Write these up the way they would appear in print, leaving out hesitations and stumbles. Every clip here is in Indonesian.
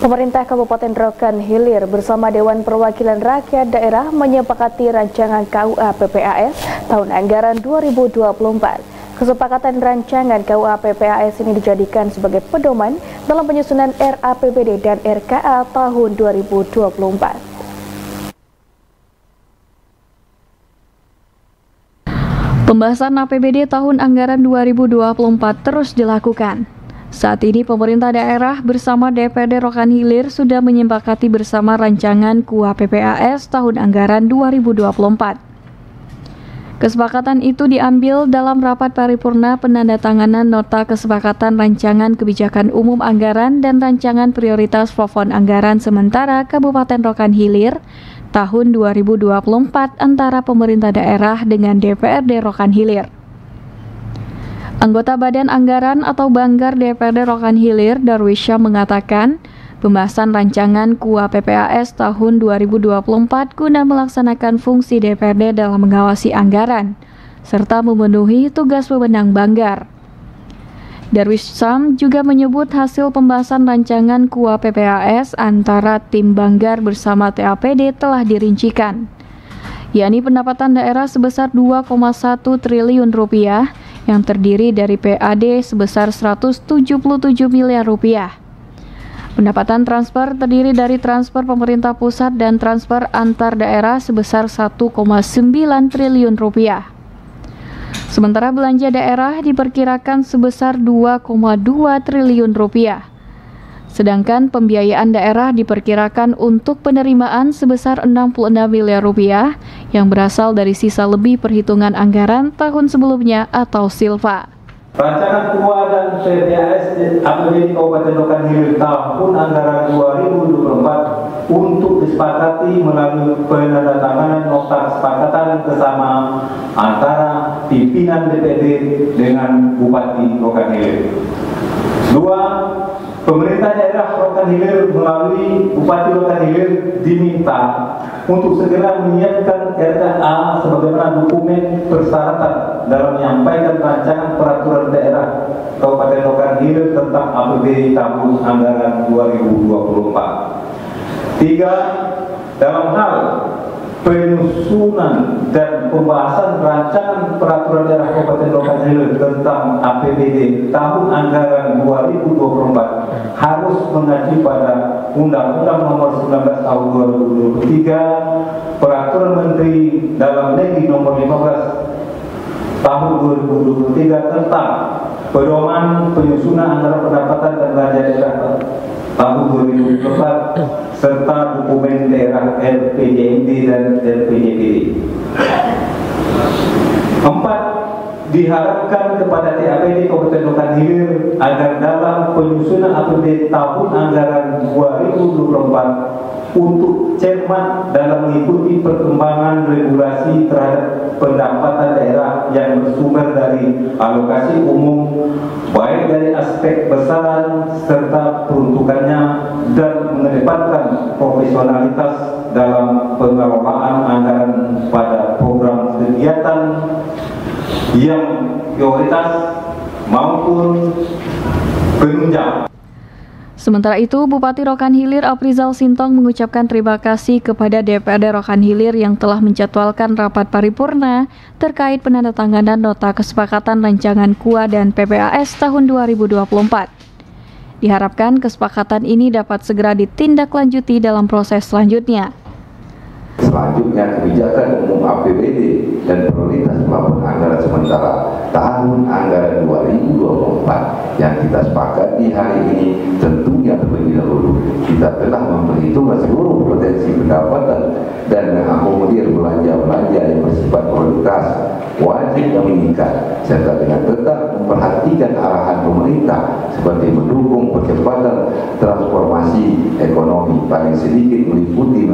Pemerintah Kabupaten Rokan Hilir bersama Dewan Perwakilan Rakyat Daerah menyepakati rancangan KUA PPAS tahun anggaran 2024. Kesepakatan rancangan KUA PPAS ini dijadikan sebagai pedoman dalam penyusunan RAPBD dan RKA tahun 2024. Pembahasan APBD tahun anggaran 2024 terus dilakukan. Saat ini pemerintah daerah bersama DPRD Rokan Hilir sudah menyepakati bersama rancangan KUA PPAS tahun anggaran 2024. Kesepakatan itu diambil dalam rapat paripurna penandatanganan nota kesepakatan rancangan kebijakan umum anggaran dan rancangan prioritas plafon anggaran sementara Kabupaten Rokan Hilir tahun 2024 antara pemerintah daerah dengan DPRD Rokan Hilir. Anggota Badan Anggaran atau Banggar DPRD Rokan Hilir, Darwisya mengatakan, pembahasan rancangan KUA PPAS tahun 2024 guna melaksanakan fungsi DPRD dalam mengawasi anggaran, serta memenuhi tugas wewenang Banggar. Darwisya juga menyebut hasil pembahasan rancangan KUA PPAS antara tim Banggar bersama TAPD telah dirincikan, yakni pendapatan daerah sebesar 2,1 triliun rupiah, yang terdiri dari PAD sebesar 177 miliar rupiah. Pendapatan transfer terdiri dari transfer pemerintah pusat dan transfer antar daerah sebesar 1,9 triliun rupiah. Sementara belanja daerah diperkirakan sebesar 2,2 triliun rupiah. Sedangkan pembiayaan daerah diperkirakan untuk penerimaan sebesar 66 miliar rupiah yang berasal dari sisa lebih perhitungan anggaran tahun sebelumnya atau silfa. Rancangan KUA dan PPAS APBD Kabupaten Rokan Hilir tahun anggaran 2024 untuk disepakati melalui penandatanganan nota kesepakatan bersama antara pimpinan DPRD dengan Bupati Rokan Hilir. 2. Pemerintah daerah Rokan Hilir melalui Bupati Rokan Hilir diminta untuk segera menyiapkan RKA sebagaimana dokumen persyaratan dalam menyampaikan rancangan peraturan daerah Kabupaten Rokan Hilir tentang APBD tahun anggaran 2024. 3. Dalam hal penyusunan dan pembahasan rancangan peraturan daerah Kabupaten Rokan Hilir tentang APBD tahun anggaran 2024 harus mengacu pada Undang-Undang Nomor 19 Tahun 2023, Peraturan Menteri Dalam Negeri Nomor 15 Tahun 2023 tentang pedoman penyusunan anggaran pendapatan dan belanja daerah tahun 2024 serta dokumen daerah RPJMD dan RPJPD. 4. Diharapkan kepada TAPD Kabupaten Rokan Hilir agar dalam penyusunan APBD tahun anggaran 2024 untuk cermat dalam mengikuti perkembangan regulasi terhadap pendapatan daerah yang bersumber dari alokasi umum, baik dari aspek besaran serta peruntukannya, dan mengedepankan profesionalitas dalam pengelolaan anggaran pada program kegiatan yang prioritas maupun penunjang. Sementara itu, Bupati Rokan Hilir Aprizal Sintong mengucapkan terima kasih kepada DPRD Rokan Hilir yang telah menjadwalkan rapat paripurna terkait penandatanganan nota kesepakatan rancangan KUA dan PPAS tahun 2024. Diharapkan kesepakatan ini dapat segera ditindaklanjuti dalam proses selanjutnya. Selanjutnya, kebijakan umum APBD dan prioritas plafon anggaran sementara tahun anggaran 2024 yang kita sepakati hari ini tentunya terlebih dahulu kita telah memperhitungkan seluruh potensi pendapatan dan mengakomodir belanja-belanja yang bersifat prioritas wajib dan meningkat, serta dengan tetap memperhatikan arahan pemerintah seperti mendukung percepatan transformasi ekonomi paling sedikit meliputi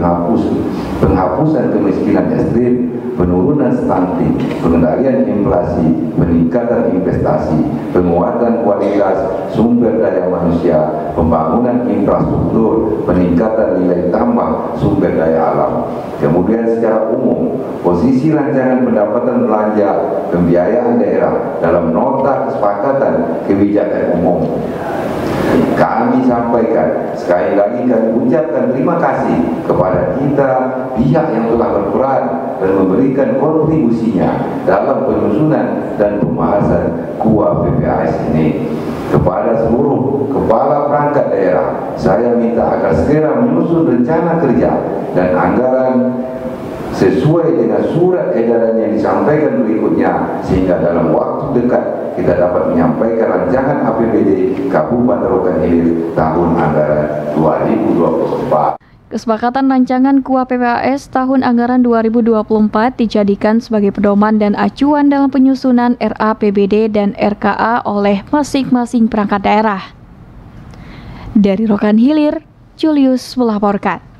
penghapusan kemiskinan ekstrim, penurunan stunting, pengendalian inflasi, peningkatan investasi, penguatan kualitas sumber daya manusia, pembangunan infrastruktur, peningkatan nilai tambah sumber daya alam. Kemudian secara umum, posisi rancangan pendapatan belanja pembiayaan daerah dalam nota kesepakatan kebijakan umum Kami sampaikan, sekali lagi kami ucapkan terima kasih kepada kita pihak yang telah berperan dan memberikan kontribusinya dalam penyusunan dan pembahasan KUA PPAS ini. Kepada seluruh kepala perangkat daerah, saya minta agar segera menyusun rencana kerja dan anggaran sesuai dengan surat edaran yang disampaikan berikutnya, sehingga dalam waktu dekat kita dapat menyampaikan rancangan APBD Kabupaten Rokan Hilir tahun anggaran 2024. Kesepakatan rancangan KUA PPAS tahun anggaran 2024 dijadikan sebagai pedoman dan acuan dalam penyusunan RAPBD dan RKA oleh masing-masing perangkat daerah. Dari Rokan Hilir, Julius melaporkan.